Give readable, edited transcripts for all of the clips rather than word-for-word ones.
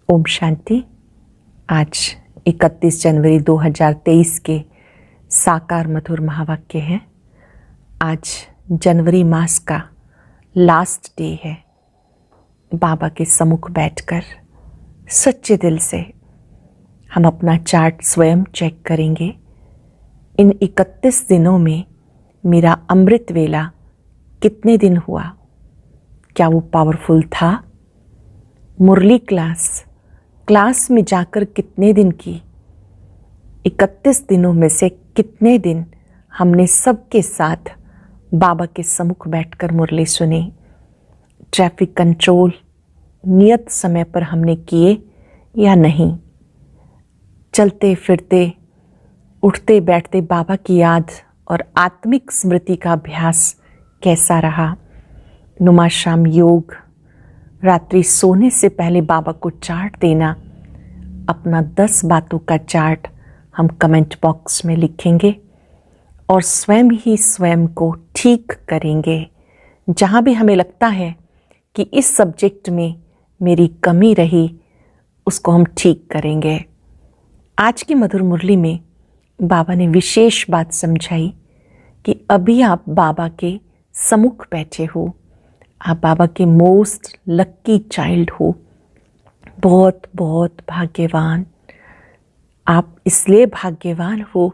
ओम शांति। आज 31 जनवरी 2023 के साकार मधुर महावाक्य हैं। आज जनवरी मास का लास्ट डे है। बाबा के सम्मुख बैठकर सच्चे दिल से हम अपना चार्ट स्वयं चेक करेंगे। इन 31 दिनों में मेरा अमृत वेला कितने दिन हुआ? क्या वो पावरफुल था? मुरली क्लास में जाकर कितने दिन की? 31 दिनों में से कितने दिन हमने सबके साथ बाबा के सम्मुख बैठकर मुरली सुनी? ट्रैफिक कंट्रोल नियत समय पर हमने किए या नहीं? चलते फिरते उठते बैठते बाबा की याद और आत्मिक स्मृति का अभ्यास कैसा रहा? नुमा शाम योग, रात्रि सोने से पहले बाबा को चार्ट देना। अपना 10 बातों का चार्ट हम कमेंट बॉक्स में लिखेंगे और स्वयं ही स्वयं को ठीक करेंगे। जहाँ भी हमें लगता है कि इस सब्जेक्ट में मेरी कमी रही, उसको हम ठीक करेंगे। आज की मधुर मुरली में बाबा ने विशेष बात समझाई कि अभी आप बाबा के सम्मुख बैठे हो, आप बाबा के मोस्ट लक्की चाइल्ड हो। बहुत बहुत भाग्यवान। आप इसलिए भाग्यवान हो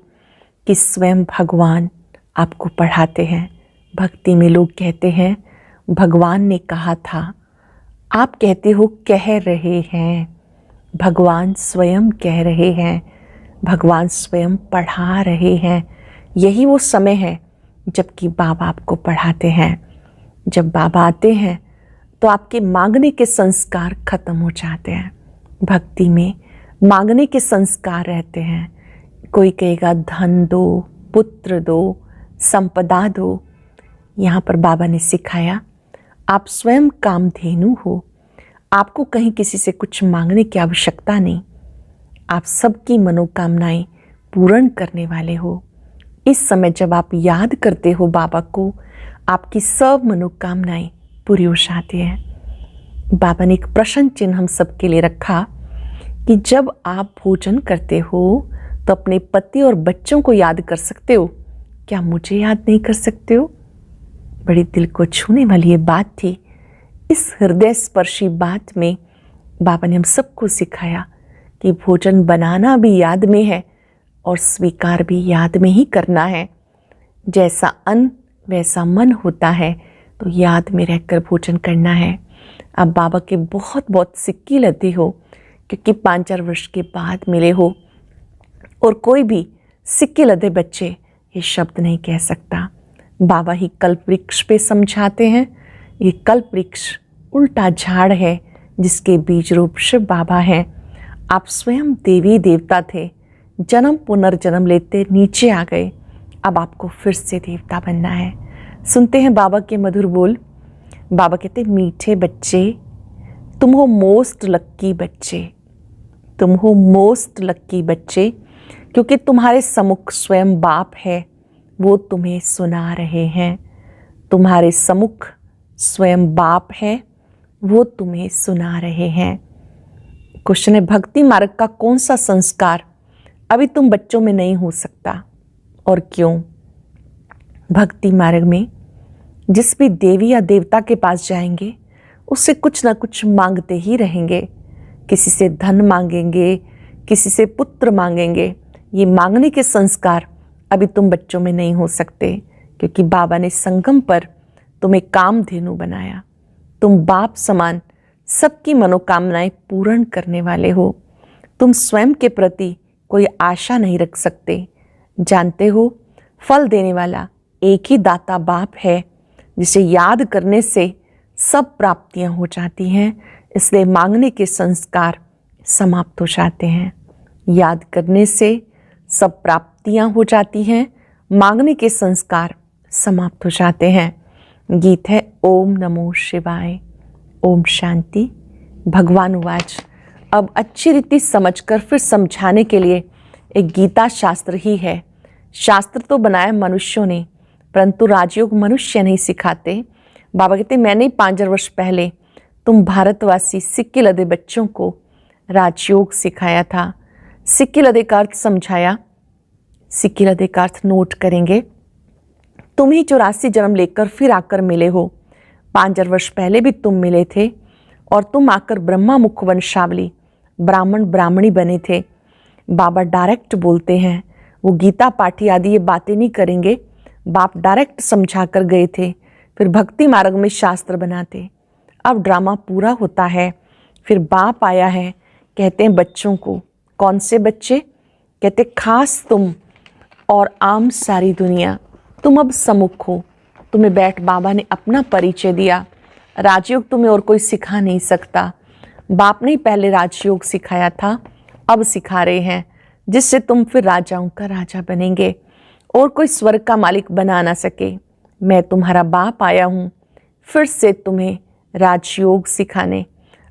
कि स्वयं भगवान आपको पढ़ाते हैं। भक्ति में लोग कहते हैं भगवान ने कहा था, आप कहते हो कह रहे हैं। भगवान स्वयं कह रहे हैं, भगवान स्वयं पढ़ा रहे हैं। यही वो समय है जबकि बाबा आपको पढ़ाते हैं। जब बाबा आते हैं तो आपके मांगने के संस्कार खत्म हो जाते हैं। भक्ति में मांगने के संस्कार रहते हैं। कोई कहेगा धन दो, पुत्र दो, संपदा दो। यहाँ पर बाबा ने सिखाया आप स्वयं कामधेनु हो। आपको कहीं किसी से कुछ मांगने की आवश्यकता नहीं। आप सबकी मनोकामनाएं पूर्ण करने वाले हो। इस समय जब आप याद करते हो बाबा को, आपकी सब मनोकामनाएं पूरी हो जाती हैं। बाबा ने एक प्रश्न चिन्ह हम सबके लिए रखा कि जब आप भोजन करते हो तो अपने पति और बच्चों को याद कर सकते हो, क्या मुझे याद नहीं कर सकते हो? बड़ी दिल को छूने वाली ये बात थी। इस हृदय स्पर्शी बात में बाबा ने हम सबको सिखाया कि भोजन बनाना भी याद में है और स्वीकार भी याद में ही करना है। जैसा अन्न वैसा मन होता है, तो याद में रहकर भोजन करना है। अब बाबा के बहुत बहुत सिक्की लदे हो, क्योंकि 5-4 वर्ष के बाद मिले हो और कोई भी सिक्के लदे बच्चे ये शब्द नहीं कह सकता। बाबा ही कल्प वृक्ष पे समझाते हैं। ये कल्प वृक्ष उल्टा झाड़ है जिसके बीज रूप शिव बाबा हैं। आप स्वयं देवी देवता थे, जन्म पुनर्जन्म लेते नीचे आ गए। अब आपको फिर से देवता बनना है। सुनते हैं बाबा के मधुर बोल। बाबा कहते मीठे बच्चे, तुम हो मोस्ट लक्की बच्चे। तुम हो मोस्ट लक्की बच्चे, क्योंकि तुम्हारे सम्मुख स्वयं बाप है, वो तुम्हें सुना रहे हैं। तुम्हारे सम्मुख स्वयं बाप है, वो तुम्हें सुना रहे हैं। क्वेश्चन है, भक्ति मार्ग का कौन सा संस्कार अभी तुम बच्चों में नहीं हो सकता और क्यों? भक्ति मार्ग में जिस भी देवी या देवता के पास जाएंगे उससे कुछ ना कुछ मांगते ही रहेंगे। किसी से धन मांगेंगे, किसी से पुत्र मांगेंगे। ये मांगने के संस्कार अभी तुम बच्चों में नहीं हो सकते, क्योंकि बाबा ने संगम पर तुम्हें कामधेनु बनाया। तुम बाप समान सबकी मनोकामनाएं पूर्ण करने वाले हो। तुम स्वयं के प्रति कोई आशा नहीं रख सकते। जानते हो फल देने वाला एक ही दाता बाप है, जिसे याद करने से सब प्राप्तियां हो जाती हैं। इसलिए मांगने के संस्कार समाप्त हो जाते हैं। याद करने से सब प्राप्तियां हो जाती हैं, मांगने के संस्कार समाप्त हो जाते हैं। गीत है ओम नमो शिवाय। ओम शांति। भगवान उवाच। अब अच्छी रीति समझकर फिर समझाने के लिए एक गीता शास्त्र ही है। शास्त्र तो बनाया मनुष्यों ने, परंतु राजयोग मनुष्य नहीं सिखाते। बाबा कहते मैंने 5 वर्ष पहले तुम भारतवासी सिक्के लदे बच्चों को राजयोग सिखाया था। सिक्किलदे का अर्थ समझाया। सिक्किलदे का अर्थ नोट करेंगे। तुम ही 84 जन्म लेकर फिर आकर मिले हो। 5000 वर्ष पहले भी तुम मिले थे और तुम आकर ब्रह्मा मुख वंशावली ब्राह्मण ब्राह्मणी बने थे। बाबा डायरेक्ट बोलते हैं, वो गीता पाठी आदि ये बातें नहीं करेंगे। बाप डायरेक्ट समझा कर गए थे, फिर भक्ति मार्ग में शास्त्र बनाते। अब ड्रामा पूरा होता है, फिर बाप आया है, कहते हैं बच्चों को। कौन से बच्चे? कहते खास तुम और आम सारी दुनिया। तुम अब सम्मुख हो। तुम्हें बैठ बाबा ने अपना परिचय दिया। राजयोग तुम्हें और कोई सिखा नहीं सकता। बाप ने पहले राजयोग सिखाया था, अब सिखा रहे हैं, जिससे तुम फिर राजाओं का राजा बनेंगे और कोई स्वर्ग का मालिक बना ना सके। मैं तुम्हारा बाप आया हूँ फिर से तुम्हें राजयोग सिखाने।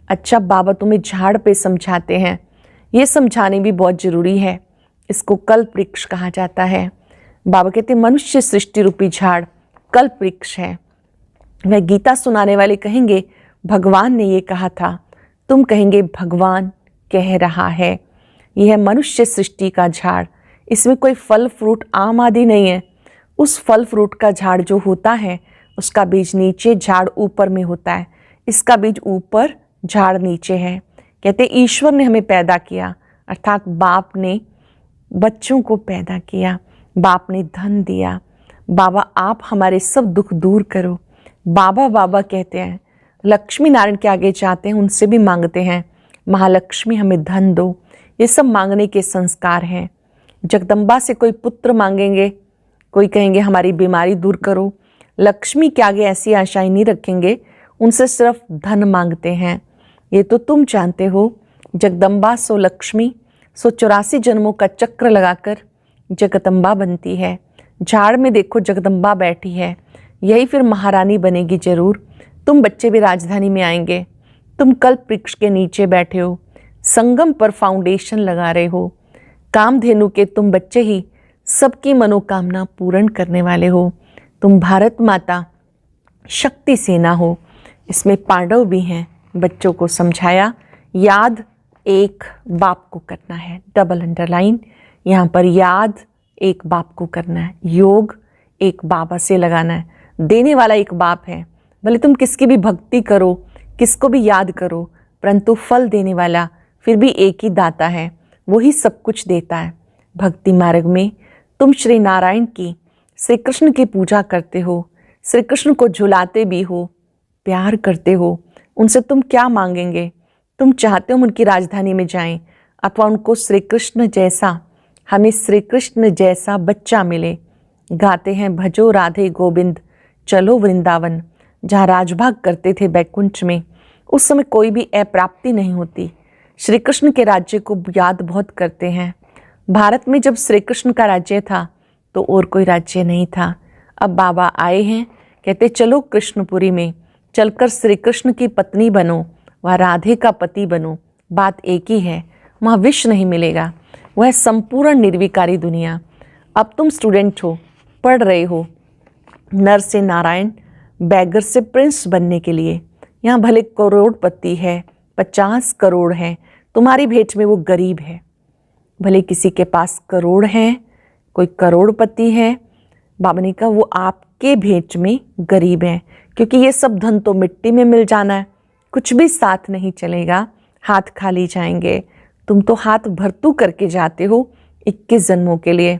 अच्छा, बाबा तुम्हें झाड़ पे समझाते हैं। ये समझाने भी बहुत ज़रूरी है। इसको कल्प वृक्ष कहा जाता है। बाबा कहते मनुष्य सृष्टि रूपी झाड़ कल्प वृक्ष है। वह गीता सुनाने वाले कहेंगे भगवान ने ये कहा था, तुम कहेंगे भगवान कह रहा है। यह है मनुष्य सृष्टि का झाड़। इसमें कोई फल फ्रूट आम आदि नहीं है। उस फल फ्रूट का झाड़ जो होता है उसका बीज नीचे, झाड़ ऊपर में होता है। इसका बीज ऊपर, झाड़ नीचे है। कहते ईश्वर ने हमें पैदा किया, अर्थात बाप ने बच्चों को पैदा किया, बाप ने धन दिया। बाबा आप हमारे सब दुख दूर करो। बाबा बाबा कहते हैं। लक्ष्मी नारायण के आगे जाते हैं, उनसे भी मांगते हैं महालक्ष्मी हमें धन दो। ये सब मांगने के संस्कार हैं। जगदम्बा से कोई पुत्र मांगेंगे, कोई कहेंगे हमारी बीमारी दूर करो। लक्ष्मी के आगे ऐसी आशाएं नहीं रखेंगे, उनसे सिर्फ धन मांगते हैं। ये तो तुम जानते हो। जगदम्बा सो लक्ष्मी, सो 84 जन्मों का चक्र लगाकर जगदम्बा बनती है। झाड़ में देखो जगदम्बा बैठी है, यही फिर महारानी बनेगी जरूर। तुम बच्चे भी राजधानी में आएंगे। तुम कल्प वृक्ष के नीचे बैठे हो, संगम पर फाउंडेशन लगा रहे हो। कामधेनु के तुम बच्चे ही सबकी मनोकामना पूर्ण करने वाले हो। तुम भारत माता शक्ति सेना हो। इसमें पांडव भी हैं। बच्चों को समझाया, याद एक बाप को करना है। डबल अंडरलाइन यहाँ पर, याद एक बाप को करना है। योग एक बाबा से लगाना है। देने वाला एक बाप है। भले तुम किसकी भी भक्ति करो, किसको भी याद करो, परंतु फल देने वाला फिर भी एक ही दाता है। वही सब कुछ देता है। भक्ति मार्ग में तुम श्री नारायण की, श्री कृष्ण की पूजा करते हो, श्री कृष्ण को झुलाते भी हो, प्यार करते हो। उनसे तुम क्या मांगेंगे? तुम चाहते हो उनकी राजधानी में जाएं, अथवा उनको श्री कृष्ण जैसा, हमें श्री कृष्ण जैसा बच्चा मिले। गाते हैं भजो राधे गोविंद चलो वृंदावन। जहाँ राजभाग करते थे बैकुंठ में, उस समय कोई भी अप्राप्ति नहीं होती। श्री कृष्ण के राज्य को याद बहुत करते हैं। भारत में जब श्री कृष्ण का राज्य था तो और कोई राज्य नहीं था। अब बाबा आए हैं, कहते चलो कृष्णपुरी में चलकर श्री कृष्ण की पत्नी बनो, वह राधे का पति बनो। बात एक ही है, वहाँ विष नहीं मिलेगा। वह संपूर्ण निर्विकारी दुनिया। अब तुम स्टूडेंट हो, पढ़ रहे हो, नर से नारायण, बैगर से प्रिंस बनने के लिए। यहाँ भले करोड़पति है, 50 करोड़ है, तुम्हारी भेंट में वो गरीब है। भले किसी के पास करोड़ है, कोई करोड़पति है, बाबा ने कहा वो आपके भेंट में गरीब है, क्योंकि ये सब धन तो मिट्टी में मिल जाना है, कुछ भी साथ नहीं चलेगा, हाथ खाली जाएंगे। तुम तो हाथ भरतू करके जाते हो 21 जन्मों के लिए।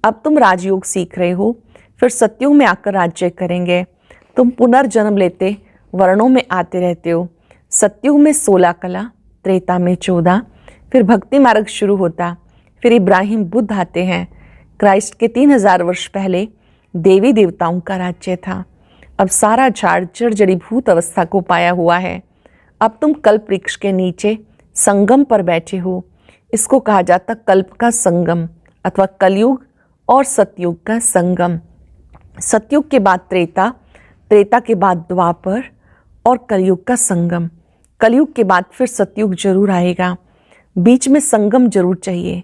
अब तुम राजयोग सीख रहे हो, फिर सतयुग में आकर राज्य करेंगे। तुम पुनर्जन्म लेते वर्णों में आते रहते हो। सतयुग में 16 कला, त्रेता में 14, फिर भक्ति मार्ग शुरू होता। फिर इब्राहिम बुद्ध आते हैं। क्राइस्ट के 3000 वर्ष पहले देवी देवताओं का राज्य था। अब सारा झाड़ जड़ जड़ीभूत अवस्था को पाया हुआ है। अब तुम कल्प वृक्ष के नीचे संगम पर बैठे हो। इसको कहा जाता कल्प का संगम, अथवा कलयुग और सतयुग का संगम। सतयुग के बाद त्रेता, त्रेता के बाद द्वापर और कलयुग का संगम। कलयुग के बाद फिर सतयुग जरूर आएगा। बीच में संगम जरूर चाहिए।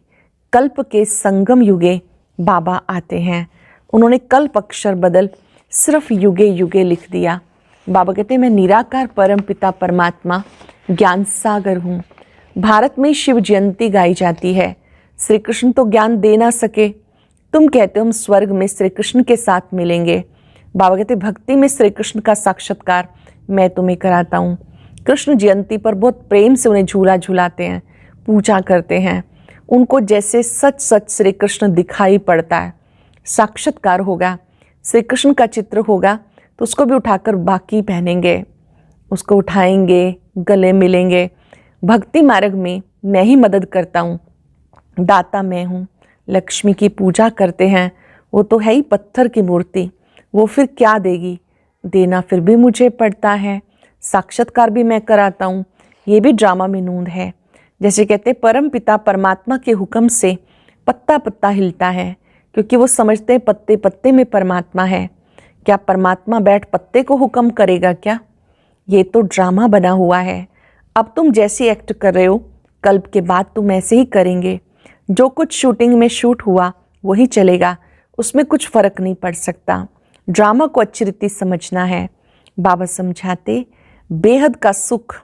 कल्प के संगम युगे बाबा आते हैं। उन्होंने कल्प अक्षर बदल सिर्फ युगे युगे लिख दिया। बाबा कहते हैं मैं निराकार परम पिता परमात्मा ज्ञान सागर हूँ। भारत में शिव जयंती गाई जाती है। श्री कृष्ण तो ज्ञान दे ना सके, तुम कहते हो हम स्वर्ग में श्री कृष्ण के साथ मिलेंगे। बाबा कहते भक्ति में श्री कृष्ण का साक्षात्कार मैं तुम्हें कराता हूँ। कृष्ण जयंती पर बहुत प्रेम से उन्हें झूला झूलाते हैं, पूजा करते हैं, उनको जैसे सच सच श्री कृष्ण दिखाई पड़ता है। साक्षात्कार होगा, श्री कृष्ण का चित्र होगा तो उसको भी उठाकर बाकी पहनेंगे, उसको उठाएंगे, गले मिलेंगे। भक्ति मार्ग में मैं ही मदद करता हूँ, दाता मैं हूँ। लक्ष्मी की पूजा करते हैं, वो तो है ही पत्थर की मूर्ति, वो फिर क्या देगी, देना फिर भी मुझे पड़ता है। साक्षात्कार भी मैं कराता हूँ, ये भी ड्रामा में नूंद है। जैसे कहते परम पिता परमात्मा के हुक्म से पत्ता पत्ता हिलता है, क्योंकि वो समझते हैं पत्ते पत्ते में परमात्मा है। क्या परमात्मा बैठ पत्ते को हुक्म करेगा क्या? ये तो ड्रामा बना हुआ है। अब तुम जैसी एक्ट कर रहे हो, कल्प के बाद तुम ऐसे ही करेंगे। जो कुछ शूटिंग में शूट हुआ वही चलेगा, उसमें कुछ फर्क नहीं पड़ सकता। ड्रामा को अच्छी रीति समझना है। बाबा समझाते बेहद का सुख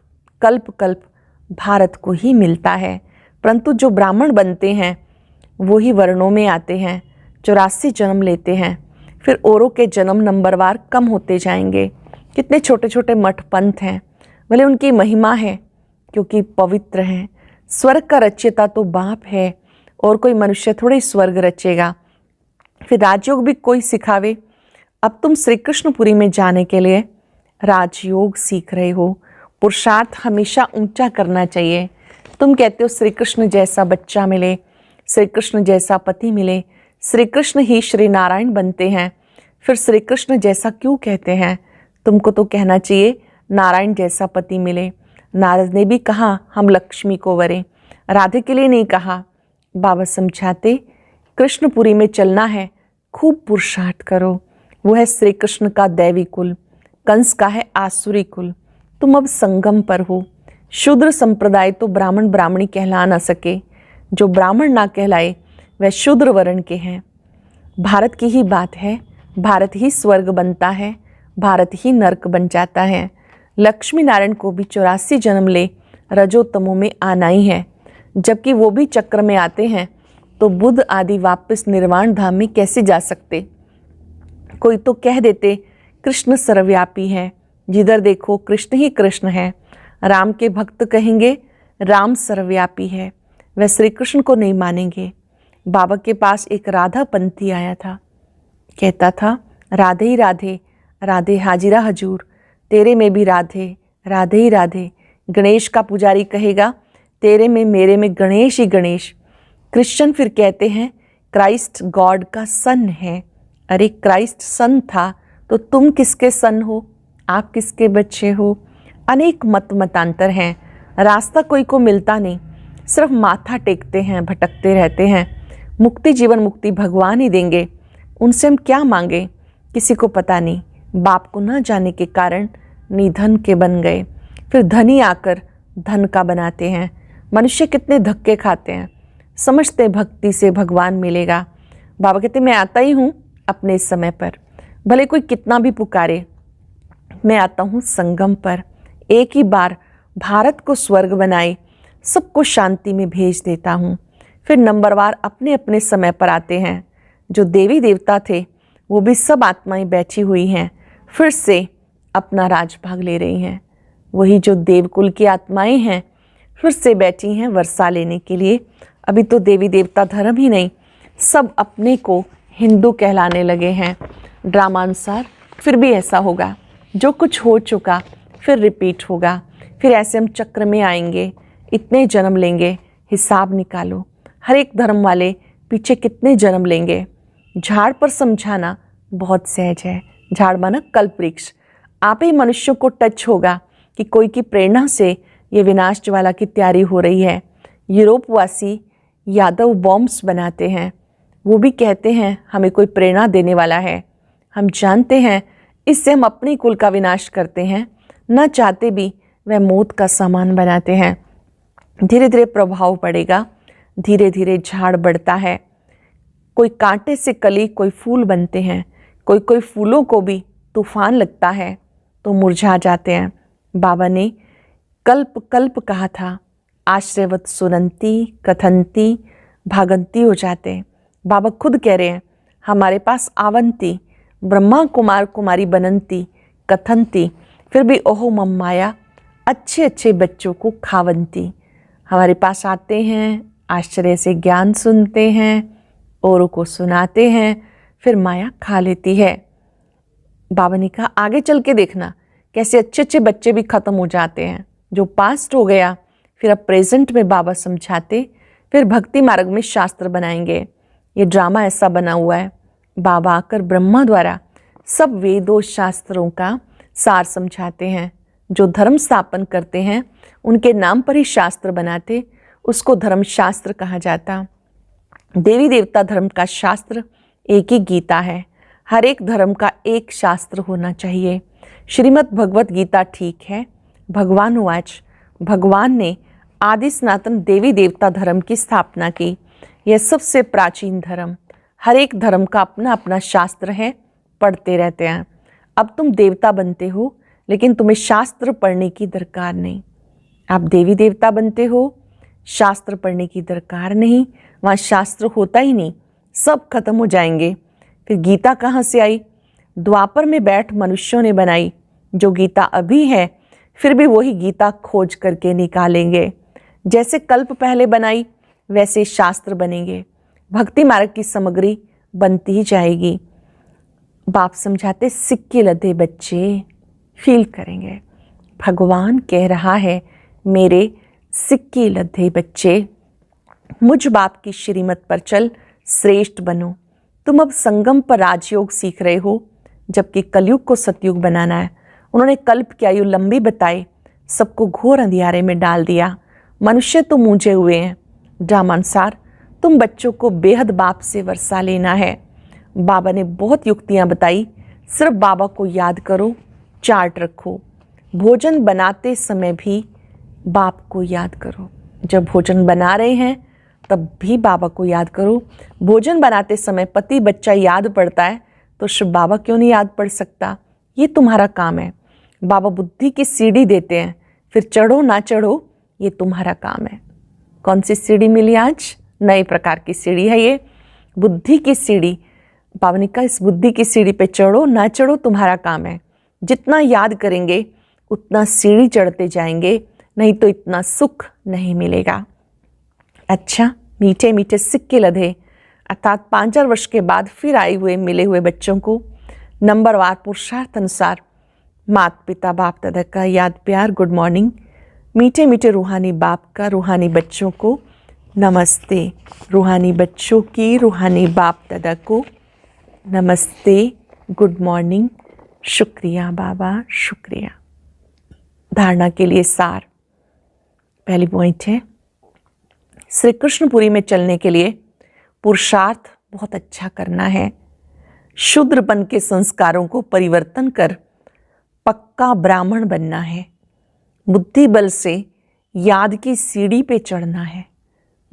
कल्प कल्प भारत को ही मिलता है, परंतु जो ब्राह्मण बनते हैं वो ही वर्णों में आते हैं, 84 जन्म लेते हैं, फिर औरों के जन्म नंबरवार कम होते जाएंगे। कितने छोटे छोटे मठ पंथ हैं, भले उनकी महिमा है क्योंकि पवित्र हैं। स्वर्ग का रचयिता तो बाप है, और कोई मनुष्य थोड़े स्वर्ग रचेगा। फिर राजयोग भी कोई सिखावे। अब तुम श्री कृष्णपुरी में जाने के लिए राजयोग सीख रहे हो। पुरुषार्थ हमेशा ऊंचा करना चाहिए। तुम कहते हो श्री कृष्ण जैसा बच्चा मिले, श्री कृष्ण जैसा पति मिले, श्री कृष्ण ही श्री नारायण बनते हैं, फिर श्री कृष्ण जैसा क्यों कहते हैं? तुमको तो कहना चाहिए नारायण जैसा पति मिले। नारद ने भी कहा हम लक्ष्मी को वरें, राधे के लिए नहीं कहा। बाबा समझाते कृष्णपुरी में चलना है, खूब पुरुषार्थ करो। वो है श्री कृष्ण का दैवी कुल, कंस का है आसुरी कुल। तुम अब संगम पर हो। शूद्र संप्रदाय तो ब्राह्मण ब्राह्मणी कहला ना सके, जो ब्राह्मण ना कहलाए वह शूद्र वर्ण के हैं। भारत की ही बात है, भारत ही स्वर्ग बनता है, भारत ही नरक बन जाता है। लक्ष्मी नारायण को भी 84 जन्म ले रजोतमों में आना ही है, जबकि वो भी चक्र में आते हैं, तो बुद्ध आदि वापस निर्वाण धाम में कैसे जा सकते? कोई तो कह देते कृष्ण सर्वव्यापी है, जिधर देखो कृष्ण ही कृष्ण है। राम के भक्त कहेंगे राम सर्वव्यापी है, वह श्री कृष्ण को नहीं मानेंगे। बाबा के पास एक राधा पंथी आया था, कहता था राधे ही राधे, राधे हाजिरा हजूर, तेरे में भी राधे, राधे ही राधे। गणेश का पुजारी कहेगा तेरे में मेरे में गणेश ही गणेश। क्रिश्चियन फिर कहते हैं क्राइस्ट गॉड का सन है। अरे क्राइस्ट सन था तो तुम किसके सन हो? आप किसके बच्चे हो? अनेक मत मतांतर हैं, रास्ता कोई को मिलता नहीं, सिर्फ माथा टेकते हैं, भटकते रहते हैं। मुक्ति जीवन मुक्ति भगवान ही देंगे, उनसे हम क्या मांगे? किसी को पता नहीं। बाप को न जाने के कारण निधन के बन गए, फिर धनी आकर धन का बनाते हैं। मनुष्य कितने धक्के खाते हैं, समझते भक्ति से भगवान मिलेगा। बाबा कहते मैं आता ही हूँ अपने समय पर, भले कोई कितना भी पुकारे, मैं आता हूँ संगम पर। एक ही बार भारत को स्वर्ग बनाए, सबको शांति में भेज देता हूँ। फिर नंबरवार अपने अपने समय पर आते हैं। जो देवी देवता थे वो भी सब आत्माएं बैठी हुई हैं, फिर से अपना राजभाग ले रही हैं। वही जो देवकुल की आत्माएं हैं फिर से बैठी हैं वर्षा लेने के लिए। अभी तो देवी देवता धर्म ही नहीं, सब अपने को हिंदू कहलाने लगे हैं। ड्रामानुसार फिर भी ऐसा होगा, जो कुछ हो चुका फिर रिपीट होगा। फिर ऐसे हम चक्र में आएंगे, इतने जन्म लेंगे, हिसाब निकालो। हर एक धर्म वाले पीछे कितने जन्म लेंगे। झाड़ पर समझाना बहुत सहज है। झाड़ माना कल्प वृक्ष। आप ही मनुष्यों को टच होगा कि कोई की प्रेरणा से ये विनाश ज्वाला की तैयारी हो रही है। यूरोपवासी यादव बॉम्ब्स बनाते हैं, वो भी कहते हैं हमें कोई प्रेरणा देने वाला है। हम जानते हैं इससे हम अपने कुल का विनाश करते हैं, न चाहते भी वह मौत का सामान बनाते हैं। धीरे धीरे प्रभाव पड़ेगा, धीरे धीरे झाड़ बढ़ता है। कोई कांटे से कली, कोई फूल बनते हैं। कोई कोई फूलों को भी तूफान लगता है तो मुरझा जाते हैं। बाबा ने कल्प कल्प कहा था, आश्रयवत सुनंती कथंती भागंती हो जाते हैं। बाबा खुद कह रहे हैं, हमारे पास आवंती ब्रह्मा कुमार कुमारी बनंती कथंती, फिर भी ओहो मम माया, अच्छे अच्छे बच्चों को खावंती। हमारे पास आते हैं, आश्चर्य से ज्ञान सुनते हैं, औरों को सुनाते हैं, फिर माया खा लेती है। बाबा ने कहा आगे चल के देखना कैसे अच्छे अच्छे बच्चे भी खत्म हो जाते हैं। जो पास्ट हो गया फिर अब प्रेजेंट में बाबा समझाते, फिर भक्ति मार्ग में शास्त्र बनाएंगे। ये ड्रामा ऐसा बना हुआ है। बाबा आकर ब्रह्मा द्वारा सब वेदों शास्त्रों का सार समझाते हैं। जो धर्म स्थापन करते हैं उनके नाम पर ही शास्त्र बनाते, उसको धर्म शास्त्र कहा जाता। देवी देवता धर्म का शास्त्र एक ही गीता है। हर एक धर्म का एक शास्त्र होना चाहिए। श्रीमद् भगवत गीता ठीक है। भगवान उवाच, भगवान ने आदि सनातन देवी देवता धर्म की स्थापना की। यह सबसे प्राचीन धर्म। हर एक धर्म का अपना अपना शास्त्र है, पढ़ते रहते हैं। अब तुम देवता बनते हो, लेकिन तुम्हें शास्त्र पढ़ने की दरकार नहीं। आप देवी देवता बनते हो, शास्त्र पढ़ने की दरकार नहीं। वहाँ शास्त्र होता ही नहीं, सब खत्म हो जाएंगे। फिर गीता कहाँ से आई? द्वापर में बैठ मनुष्यों ने बनाई। जो गीता अभी है फिर भी वही गीता खोज करके निकालेंगे। जैसे कल्प पहले बनाई वैसे शास्त्र बनेंगे। भक्ति मार्ग की सामग्री बनती ही जाएगी। बाप समझाते, सिक्के लदे बच्चे फील करेंगे। भगवान कह रहा है, मेरे सिक्के लदे बच्चे, मुझ बाप की श्रीमत पर चल, श्रेष्ठ बनो। तुम अब संगम पर राजयोग सीख रहे हो, जबकि कलयुग को सतयुग बनाना है। उन्होंने कल्प की आयु लंबी बताई, सबको घोर अंधियारे में डाल दिया। मनुष्य तो मूंझे हुए हैं। ड्रामानुसार तुम बच्चों को बेहद बाप से वर्षा लेना है। बाबा ने बहुत युक्तियां बताई। सिर्फ बाबा को याद करो, चार्ट रखो। भोजन बनाते समय भी बाप को याद करो। जब भोजन बना रहे हैं तब भी बाबा को याद करो। भोजन बनाते समय पति बच्चा याद पड़ता है तो शिव बाबा क्यों नहीं याद पड़ सकता? ये तुम्हारा काम है। बाबा बुद्धि की सीढ़ी देते हैं, फिर चढ़ो ना चढ़ो ये तुम्हारा काम है। कौन सी सीढ़ी मिली आज? नए प्रकार की सीढ़ी है ये, बुद्धि की सीढ़ी। बाबा ने कहा इस बुद्धि की सीढ़ी पे चढ़ो ना चढ़ो तुम्हारा काम है। जितना याद करेंगे उतना सीढ़ी चढ़ते जाएंगे, नहीं तो इतना सुख नहीं मिलेगा। अच्छा, मीठे मीठे सिक्के लदे, अर्थात 5,000 वर्ष के बाद फिर आए हुए मिले हुए बच्चों को नंबरवार पुरुषार्थ अनुसार माता पिता बाप दादा का याद प्यार गुड मॉर्निंग। मीठे मीठे रूहानी बाप का रूहानी बच्चों को नमस्ते। रूहानी बच्चों की रूहानी बाप दादा को नमस्ते, गुड मॉर्निंग, शुक्रिया बाबा, शुक्रिया। धारणा के लिए सार। पहली पॉइंट है, श्री कृष्णपुरी में चलने के लिए पुरुषार्थ बहुत अच्छा करना है। शूद्रपन के संस्कारों को परिवर्तन कर पक्का ब्राह्मण बनना है। बुद्धि बल से याद की सीढ़ी पे चढ़ना है।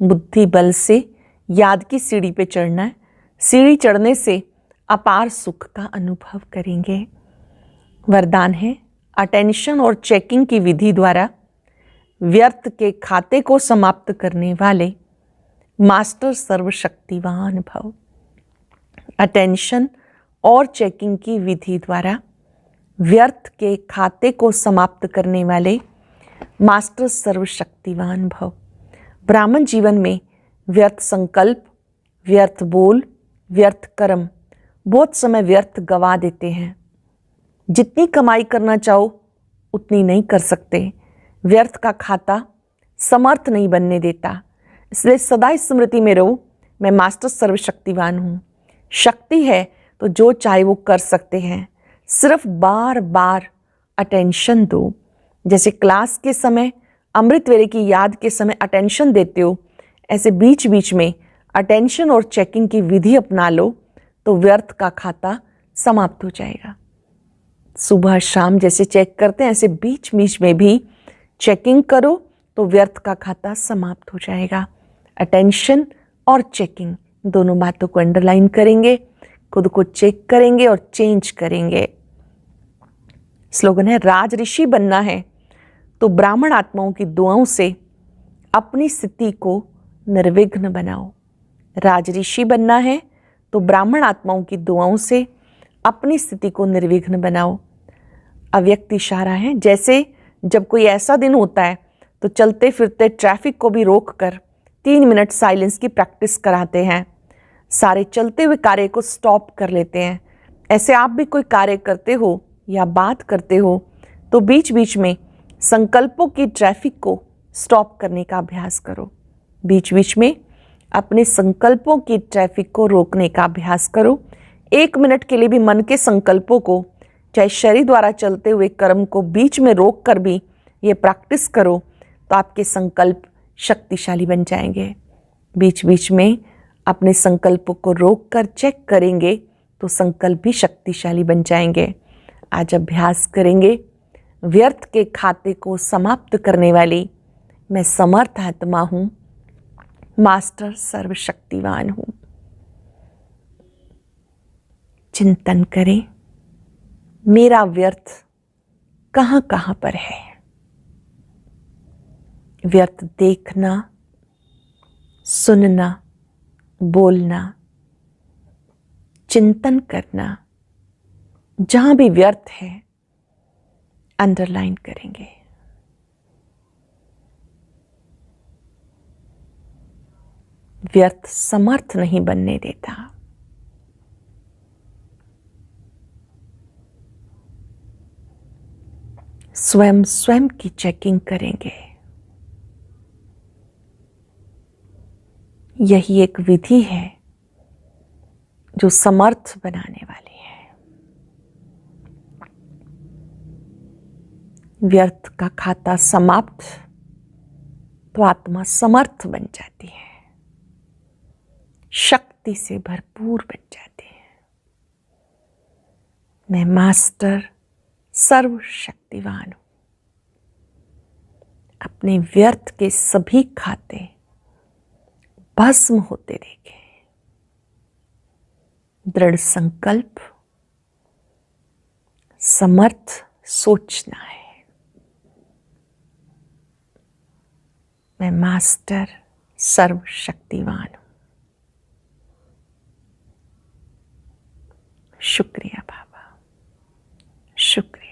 बुद्धि बल से याद की सीढ़ी पे चढ़ना है। सीढ़ी चढ़ने से अपार सुख का अनुभव करेंगे। वरदान है, अटेंशन और चेकिंग की विधि द्वारा व्यर्थ के खाते को समाप्त करने वाले मास्टर सर्वशक्तिवान भव। अटेंशन और चेकिंग की विधि द्वारा व्यर्थ के खाते को समाप्त करने वाले मास्टर सर्वशक्तिवान भव। ब्राह्मण जीवन में व्यर्थ संकल्प, व्यर्थ बोल, व्यर्थ कर्म, बहुत समय व्यर्थ गवा देते हैं। जितनी कमाई करना चाहो उतनी नहीं कर सकते। व्यर्थ का खाता समर्थ नहीं बनने देता। इसलिए सदा स्मृति में रहो, मैं मास्टर सर्वशक्तिवान हूँ। शक्ति है तो जो चाहे वो कर सकते हैं। सिर्फ बार बार अटेंशन दो। जैसे क्लास के समय, अमृत वेले की याद के समय अटेंशन देते हो, ऐसे बीच बीच में अटेंशन और चेकिंग की विधि अपना लो तो व्यर्थ का खाता समाप्त हो जाएगा। सुबह शाम जैसे चेक करते हैं ऐसे बीच बीच में भी चेकिंग करो तो व्यर्थ का खाता समाप्त हो जाएगा। अटेंशन और चेकिंग दोनों बातों को अंडरलाइन करेंगे, खुद को चेक करेंगे और चेंज करेंगे। स्लोगन है, राज ऋषि बनना है तो ब्राह्मण आत्माओं की दुआओं से अपनी स्थिति को निर्विघ्न बनाओ। राजऋषि बनना है तो ब्राह्मण आत्माओं की दुआओं से अपनी स्थिति को निर्विघ्न बनाओ। अव्यक्त इशारा है, जैसे जब कोई ऐसा दिन होता है तो चलते फिरते ट्रैफिक को भी रोक कर 3 मिनट साइलेंस की प्रैक्टिस कराते हैं। सारे चलते हुए कार्य को स्टॉप कर लेते हैं। ऐसे आप भी कोई कार्य करते हो या बात करते हो तो बीच बीच में संकल्पों की ट्रैफिक को स्टॉप करने का अभ्यास करो। बीच बीच में अपने संकल्पों की ट्रैफिक को रोकने का अभ्यास करो। 1 मिनट के लिए भी मन के संकल्पों को, चाहे शरीर द्वारा चलते हुए कर्म को बीच में रोक कर भी ये प्रैक्टिस करो तो आपके संकल्प शक्तिशाली बन जाएंगे। बीच बीच में अपने संकल्पों को रोक कर चेक करेंगे तो संकल्प भी शक्तिशाली बन जाएंगे। आज अभ्यास करेंगे, व्यर्थ के खाते को समाप्त करने वाली मैं समर्थ आत्मा हूँ, मास्टर सर्वशक्तिवान हूँ। चिंतन करें, मेरा व्यर्थ कहाँ कहाँ पर है। व्यर्थ देखना, सुनना, बोलना, चिंतन करना, जहां भी व्यर्थ है अंडरलाइन करेंगे। व्यर्थ समर्थ नहीं बनने देता। स्वयं स्वयं की चेकिंग करेंगे। यही एक विधि है जो समर्थ बनाने वाली है। व्यर्थ का खाता समाप्त तो आत्मा समर्थ बन जाती है, शक्ति से भरपूर बन जाती है। मैं मास्टर सर्वशक्तिवान हूं। अपने व्यर्थ के सभी खाते भस्म होते देखे। दृढ़ संकल्प, समर्थ सोचना है। मैं मास्टर सर्वशक्तिवान हूं। शुक्रिया बाबा, शुक्रिया।